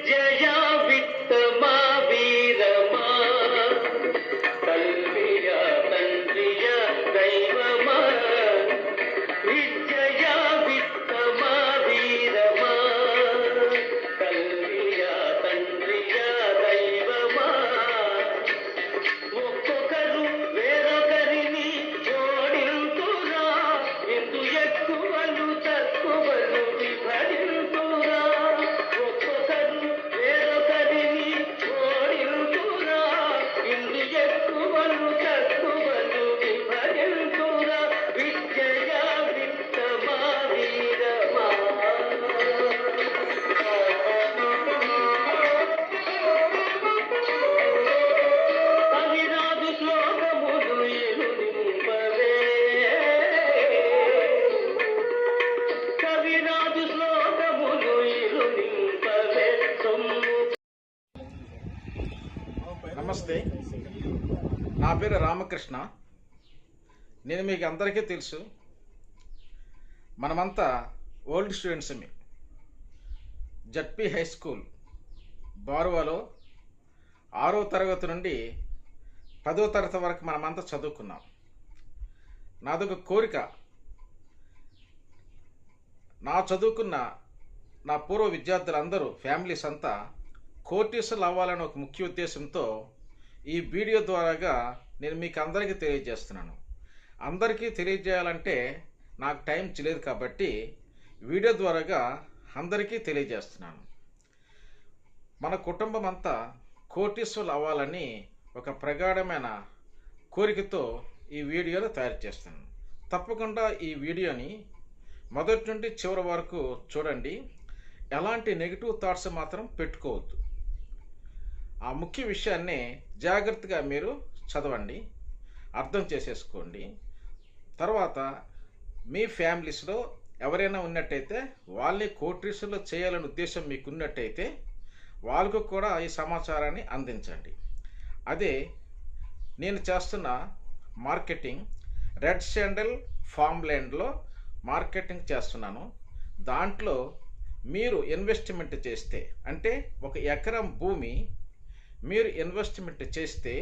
విజయ విత్తమా వీరమా కల్వియ తండ్రియ దైవమా విజయ విత్తమా వీరమా కల్వియ తండ్రియ దైవమా ఒక్కొక్కరు వేరొకరిని జోడింతురా ఎందు ఎక్కువలు తక్కువలు విభజింతురా ఒక్కొక్కరు వేరొకరిని జోడింతురా ఎందు ఎక్కువలు తక్కువలు విభజింతురా విజయ విత్తమా వీరమా అవిరాదు శ్లోకములు ఎలునింపవే కవిరాదు శ్లోకములు ఎలునింపవే సొమ్ము. నమస్తే, నా పేరు రామకృష్ణ. నేను మీకు అందరికీ తెలుసు, మనమంతా ఓల్డ్ స్టూడెంట్స్మి. జడ్పీ హై స్కూల్ బారువాలో 6వ తరగతి నుండి 10వ తరగతి వరకు మనమంతా చదువుకున్నాం. నాదొక కోరిక, నా చదువుకున్న నా పూర్వ విద్యార్థులందరూ ఫ్యామిలీస్ అంతా కోటీసులు అవ్వాలని ఒక ముఖ్య ఉద్దేశంతో ఈ వీడియో ద్వారాగా నేను మీకు అందరికీ తెలియజేస్తున్నాను. అందరికీ తెలియజేయాలంటే నాకు టైం లేదు కాబట్టి వీడియో ద్వారాగా అందరికీ తెలియజేస్తున్నాను. మన కుటుంబం అంతా కోటీసులు అవ్వాలని ఒక ప్రగాఢమైన కోరికతో ఈ వీడియోను తయారు చేస్తాను. తప్పకుండా ఈ వీడియోని మొదటి నుండి చివరి వరకు చూడండి. ఎలాంటి నెగిటివ్ థాట్స్ మాత్రం పెట్టుకోవద్దు. ఆ ముఖ్య విషయాన్ని జాగ్రత్తగా మీరు చదవండి, అర్థం చేసేసుకోండి. తర్వాత మీ ఫ్యామిలీస్లో ఎవరైనా ఉన్నట్టయితే వాళ్ళని కోటీసులు చేయాలనే ఉద్దేశం మీకు ఉన్నట్టయితే వాళ్ళకు కూడా ఈ సమాచారాన్ని అందించండి. అదే నేను చేస్తున్న మార్కెటింగ్, రెడ్ శాండల్ ఫామ్ ల్యాండ్లో మార్కెటింగ్ చేస్తున్నాను. దాంట్లో మీరు ఇన్వెస్ట్మెంట్ చేస్తే, అంటే 1 ఎకరం భూమి మీరు ఇన్వెస్ట్మెంట్ చేస్తే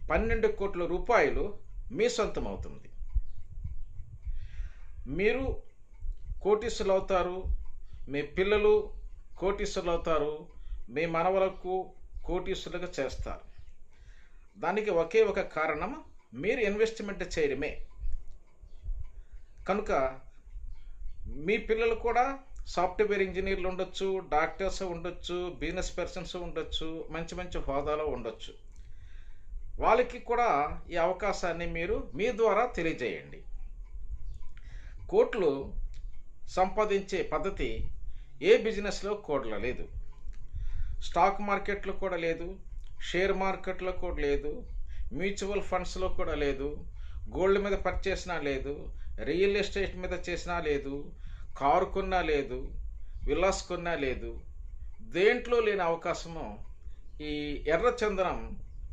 12 కోట్ల రూపాయలు మీ సొంతం అవుతుంది. మీరు కోటీసులు అవుతారు, మీ పిల్లలు కోటీసులు అవుతారు, మీ మనవలకు కోటీసులుగా చేస్తారు. దానికి ఒకే ఒక కారణం, మీరు ఇన్వెస్ట్మెంట్ చేయడమే. కనుక మీ పిల్లలు కూడా సాఫ్ట్వేర్ ఇంజనీర్లు ఉండొచ్చు, డాక్టర్స్ ఉండొచ్చు, బిజినెస్ పర్సన్స్ ఉండొచ్చు, మంచి మంచి హోదాలో ఉండొచ్చు. వాళ్ళకి కూడా ఈ అవకాశాన్ని మీరు మీ ద్వారా తెలియజేయండి. కోట్లు సంపాదించే పద్ధతి ఏ బిజినెస్లో కూడా లేదు, స్టాక్ మార్కెట్లో కూడా లేదు, షేర్ మార్కెట్లో కూడా లేదు, మ్యూచువల్ ఫండ్స్లో కూడా లేదు, గోల్డ్ మీద పర్చేసినా లేదు, రియల్ ఎస్టేట్ మీద చేసినా లేదు, కారు కొన్నా లేదు, విల్లాస్ కొన్నా లేదు. దేంట్లో లేని అవకాశము ఈ ఎర్రచందనం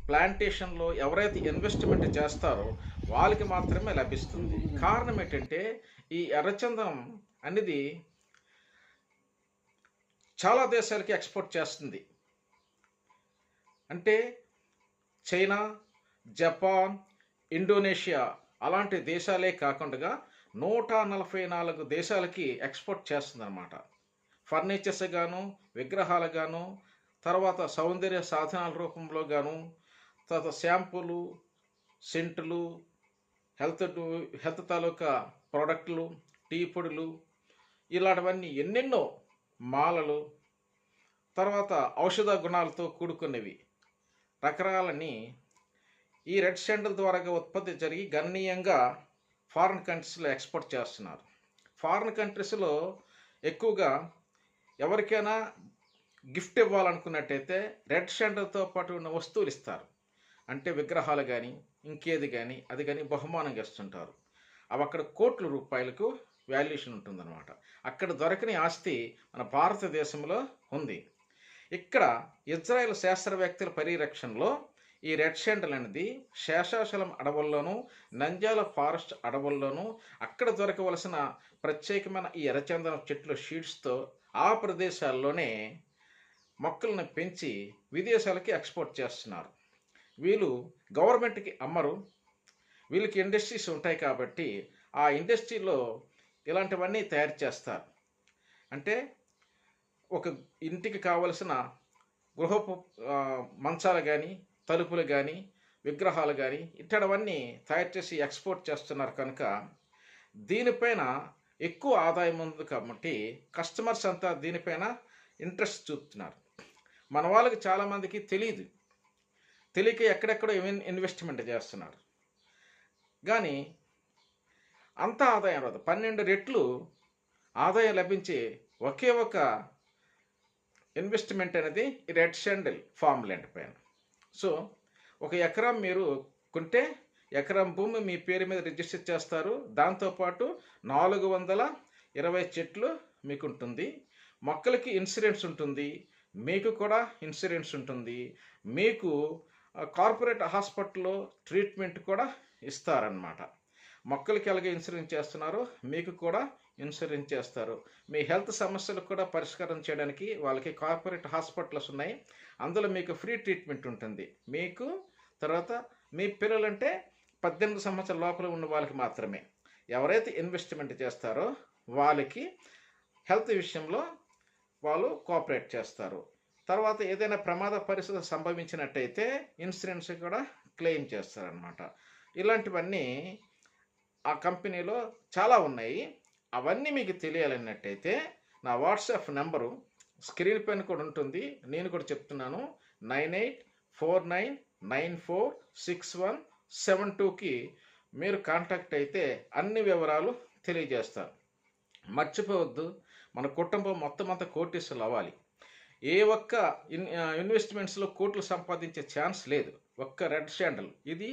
ప్లాంటేషన్లో ఎవరైతే ఇన్వెస్ట్మెంట్ చేస్తారో వాళ్ళకి మాత్రమే లభిస్తుంది. కారణం ఏంటంటే ఈ ఎర్రచందనం అనేది చాలా దేశాలకి ఎక్స్పోర్ట్ చేస్తుంది. అంటే చైనా, జపాన్, ఇండోనేషియా అలాంటి దేశాలే కాకుండా 144 దేశాలకి ఎక్స్పోర్ట్ చేస్తుందన్నమాట. ఫర్నిచర్స్ గాను, విగ్రహాలు గాను, తర్వాత సౌందర్య సాధనాల రూపంలో గాను, తర్వాత షాంపూలు, సెంటులు, హెల్త్ తాలూకా ప్రోడక్టులు, టీ పొడులు, ఇలాంటివన్నీ ఎన్నెన్నో మాలలు, తర్వాత ఔషధ గుణాలతో కూడుకున్నవి రకరకాలని ఈ రెడ్ శాండల్ ద్వారా ఉత్పత్తి జరిగి గణనీయంగా ఫారిన్ కంట్రీస్లో ఎక్స్పోర్ట్ చేస్తున్నారు. ఫారిన్ కంట్రీస్లో ఎక్కువగా ఎవరికైనా గిఫ్ట్ ఇవ్వాలనుకున్నట్టయితే రెడ్ శాండల్తో పాటు ఉన్న వస్తువులు ఇస్తారు. అంటే విగ్రహాలు కానీ ఇంకేది కానీ అది కానీ బహుమానంగా ఇస్తుంటారు. అవి అక్కడ కోట్ల రూపాయలకు వాల్యుయేషన్ ఉంటుందన్నమాట. అక్కడ దొరకని ఆస్తి మన భారతదేశంలో ఉంది. ఇక్కడ ఇజ్రాయెల్ శాస్త్రవేత్తల పరిరక్షణలో ఈ రెడ్ శాండల్ అనేది శేషాచలం అడవుల్లోనూ, నంద్యాల ఫారెస్ట్ అడవుల్లోనూ అక్కడ దొరకవలసిన ప్రత్యేకమైన ఈ ఎర్రచందనం చెట్ల షీట్స్తో ఆ ప్రదేశాల్లోనే మొక్కలను పెంచి విదేశాలకి ఎక్స్పోర్ట్ చేస్తున్నారు. వీళ్ళు గవర్నమెంట్కి అమ్మరు, వీళ్ళకి ఇండస్ట్రీస్ ఉంటాయి కాబట్టి ఆ ఇండస్ట్రీలో ఇలాంటివన్నీ తయారు చేస్తారు. అంటే ఒక ఇంటికి కావలసిన గృహపు మంచాలు కానీ, తలుపులు కానీ, విగ్రహాలు కానీ ఇట్లాంటివన్నీ తయారు చేసి ఎక్స్పోర్ట్ చేస్తున్నారు కనుక దీనిపైన ఎక్కువ ఆదాయం ఉంది కాబట్టి కస్టమర్స్ అంతా దీనిపైన ఇంట్రెస్ట్ చూపుతున్నారు. మన వాళ్ళకి చాలామందికి తెలియక ఎక్కడెక్కడో ఇన్వెస్ట్మెంట్ చేస్తున్నారు. కానీ అంత ఆదాయం రాదు. 12 రెట్లు ఆదాయం లభించే ఒకే ఒక ఇన్వెస్ట్మెంట్ అనేది రెడ్ శాండిల్ ఫామ్ ల్యాండ్ పైన. సో 1 ఎకరం మీరు కొంటే ఎకరం భూమి మీ పేరు మీద రిజిస్టర్ చేస్తారు. దాంతోపాటు 420 చెట్లు మీకు ఉంటుంది. మొక్కలకి ఇన్సూరెన్స్ ఉంటుంది, మీకు కూడా ఇన్సూరెన్స్ ఉంటుంది. మీకు కార్పొరేట్ హాస్పిటల్లో ట్రీట్మెంట్ కూడా ఇస్తారన్నమాట. మొక్కలకి ఎలాగే ఇన్సూరెన్స్ చేస్తున్నారో మీకు కూడా ఇన్సూరెన్స్ చేస్తారు. మీ హెల్త్ సమస్యలకు కూడా పరిష్కారం చేయడానికి వాళ్ళకి కార్పొరేట్ హాస్పిటల్స్ ఉన్నాయి. అందులో మీకు ఫ్రీ ట్రీట్మెంట్ ఉంటుంది. మీకు తర్వాత మీ పిల్లలంటే 18 సంవత్సరాల లోపల ఉన్న వాళ్ళకి మాత్రమే. ఎవరైతే ఇన్వెస్ట్మెంట్ చేస్తారో వాళ్ళకి హెల్త్ విషయంలో వాళ్ళు కోఆపరేట్ చేస్తారు. తర్వాత ఏదైనా ప్రమాద పరిస్థితి సంభవించినట్టయితే ఇన్సూరెన్స్ కూడా క్లెయిమ్ చేస్తారనమాట. ఇలాంటివన్నీ ఆ కంపెనీలో చాలా ఉన్నాయి. అవన్నీ మీకు తెలియాలన్నట్టయితే నా వాట్సాప్ నెంబరు స్క్రీన్ పైన కూడా ఉంటుంది, నేను కూడా చెప్తున్నాను. 9849946172కి మీరు కాంటాక్ట్ అయితే అన్ని వివరాలు తెలియజేస్తారు. మర్చిపోవద్దు, మన కుటుంబం మొత్తం అంతా కోటీసులు అవ్వాలి. ఏ ఒక్క ఇన్వెస్ట్మెంట్స్లో కోట్లు సంపాదించే ఛాన్స్ లేదు. ఒక్క రెడ్ శాండిల్ ఇది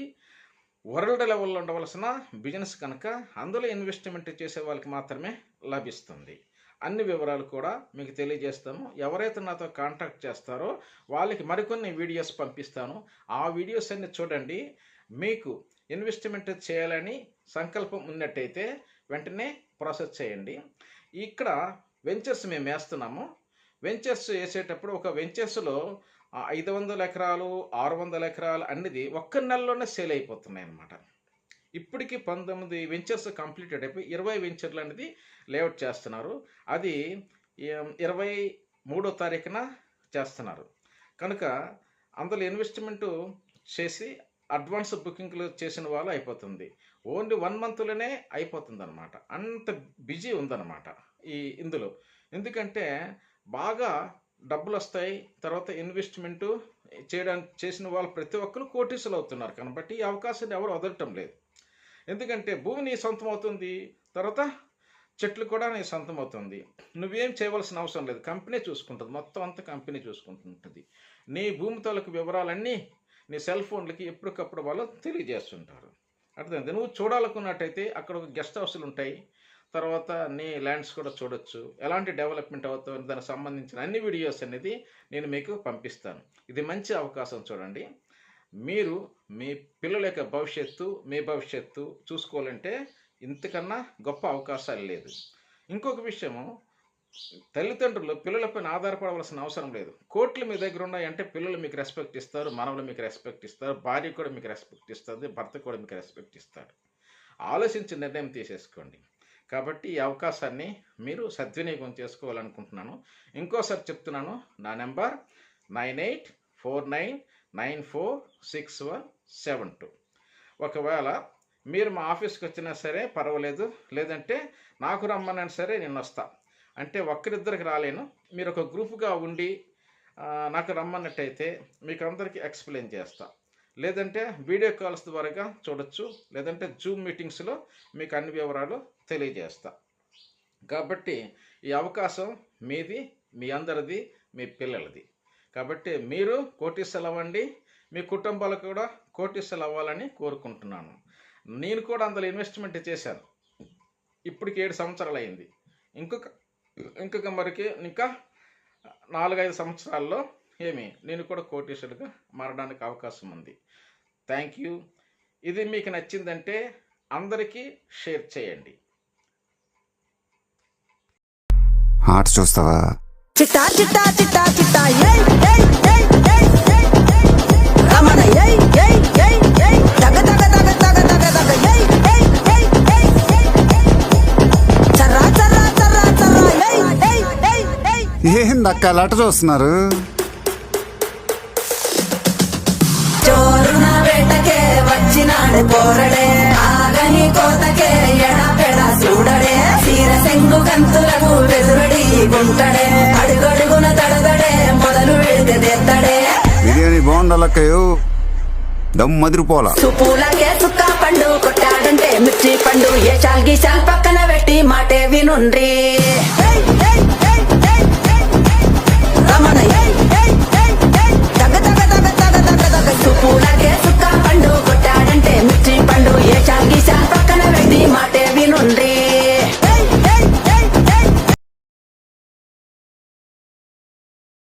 వరల్డ్ లెవెల్లో ఉండవలసిన బిజినెస్ కనుక అందులో ఇన్వెస్ట్మెంట్ చేసే వాళ్ళకి మాత్రమే లభిస్తుంది. అన్ని వివరాలు కూడా మీకు తెలియజేస్తాము. ఎవరైతే నాతో కాంటాక్ట్ చేస్తారో వాళ్ళకి మరికొన్ని వీడియోస్ పంపిస్తాను. ఆ వీడియోస్ అన్ని చూడండి. మీకు ఇన్వెస్ట్మెంట్ చేయాలని సంకల్పం ఉన్నట్టయితే వెంటనే ప్రాసెస్ చేయండి. ఇక్కడ వెంచర్స్ మేము వేస్తున్నాము. వెంచర్స్ వేసేటప్పుడు ఒక వెంచర్స్లో 500 ఎకరాలు 600 ఎకరాలు అన్నిది ఒక్క నెలలోనే సేల్ అయిపోతున్నాయి అన్నమాట. ఇప్పటికీ 19 వెంచర్స్ కంప్లీటెడ్ అయిపోయి 20 వెంచర్లు అనేది లేఅవుట్ చేస్తున్నారు. అది 23వ తారీఖున చేస్తున్నారు కనుక అందులో ఇన్వెస్ట్మెంట్ చేసి అడ్వాన్స్ బుకింగ్లు చేసిన వాళ్ళు అయిపోతుంది. ఓన్లీ 1 మంత్లోనే అయిపోతుంది అనమాట. అంత బిజీ ఉందన్నమాట ఇందులో. ఎందుకంటే బాగా డబ్బులు వస్తాయి. తర్వాత ఇన్వెస్ట్మెంటు చేసిన వాళ్ళు ప్రతి ఒక్కరు కోటీసులు అవుతున్నారు కాబట్టి ఈ అవకాశాన్ని ఎవరు వదలటం లేదు. ఎందుకంటే భూమి నీ సొంతం అవుతుంది, తర్వాత చెట్లు కూడా నీ సొంతం అవుతుంది. నువ్వేం చేయవలసిన అవసరం లేదు, కంపెనీ చూసుకుంటుంది. మొత్తం అంతా కంపెనీ చూసుకుంటుంటుంది. నీ భూమి తాలూకు వివరాలన్నీ నీ సెల్ ఫోన్లకి ఎప్పటికప్పుడు వాళ్ళు తెలియజేస్తుంటారు. అర్థమైంది. నువ్వు చూడాలనుకున్నట్టయితే అక్కడ ఒక గెస్ట్ హౌస్లు ఉంటాయి. తర్వాత నీ ల్యాండ్స్ కూడా చూడొచ్చు. ఎలాంటి డెవలప్మెంట్ అవుతుంది దానికి సంబంధించిన అన్ని వీడియోస్ అనేది నేను మీకు పంపిస్తాను. ఇది మంచి అవకాశం చూడండి. మీరు మీ పిల్లల యొక్క భవిష్యత్తు, మీ భవిష్యత్తు చూసుకోవాలంటే ఇంతకన్నా గొప్ప అవకాశాలు లేదు. ఇంకొక విషయము, తల్లిదండ్రులు పిల్లలపైన ఆధారపడవలసిన అవసరం లేదు. కోట్లు మీ దగ్గర ఉన్నాయంటే పిల్లలు మీకు రెస్పెక్ట్ ఇస్తారు, మనవలు మీకు రెస్పెక్ట్ ఇస్తారు, భార్య కూడా మీకు రెస్పెక్ట్ ఇస్తుంది, భర్త కూడా మీకు రెస్పెక్ట్ ఇస్తాడు. ఆలోచించి నిర్ణయం తీసేసుకోండి. కాబట్టి ఈ అవకాశాన్ని మీరు సద్వినియోగం చేసుకోవాలనుకుంటున్నాను. ఇంకోసారి చెప్తున్నాను, నా నెంబర్ 9849946172. ఒకవేళ మీరు మా ఆఫీస్కి వచ్చినా సరే పర్వాలేదు, లేదంటే నాకు రమ్మన్నా సరే నేను వస్తా. అంటే ఒక్కరిద్దరికి రాలేను, మీరు ఒక గ్రూప్గా ఉండి నాకు రమ్మన్నట్టయితే మీకు అందరికీ ఎక్స్ప్లెయిన్ చేస్తా. లేదంటే వీడియో కాల్స్ ద్వారా చూడొచ్చు, లేదంటే జూమ్ మీటింగ్స్లో మీకు అన్ని వివరాలు తెలియజేస్తా. కాబట్టి ఈ అవకాశం మీది, మీ అందరిది, మీ పిల్లలది. కాబట్టి మీరు కోటీసులు అవ్వండి, మీ కుటుంబాలు కూడా కోటీసులు అవ్వాలని కోరుకుంటున్నాను. నేను కూడా అందులో ఇన్వెస్ట్మెంట్ చేశాను. ఇప్పటికి 7 సంవత్సరాలు అయింది. ఇంకొక మరికి ఇంకా 4-5 సంవత్సరాల్లో నేను కూడా కోటీసులుగా మారడానికి అవకాశం ఉంది. Thank you. ఇది మీకు నచ్చిందంటే అందరికీ షేర్ చేయండి. ఆర్ట్స్ చూస్తావా? చిట్టా చిట్టా చిట్టా చిట్టా ఏందక్క లట చూస్తున్నారు? చోరున వేటకే వచ్చినాడు పోరడే, ఆగని కోతకే ఎడపెడ చూడడే, తీర సెంగు కంతులకు వెలువడి గుంటడే, అడుగడుగున తడదడే మొదలు వెడితే తెత్తడే. బిర్యానీ బాగుండాలక్కయ్యో, దమ్ మదిరిపోలా. సుపూలకే సుక్క పండు కొట్టాడంటే మిర్చి పండు, ఏ చాల్గి చాల్ పక్కన పెట్టి మాటే వినుండ్రి.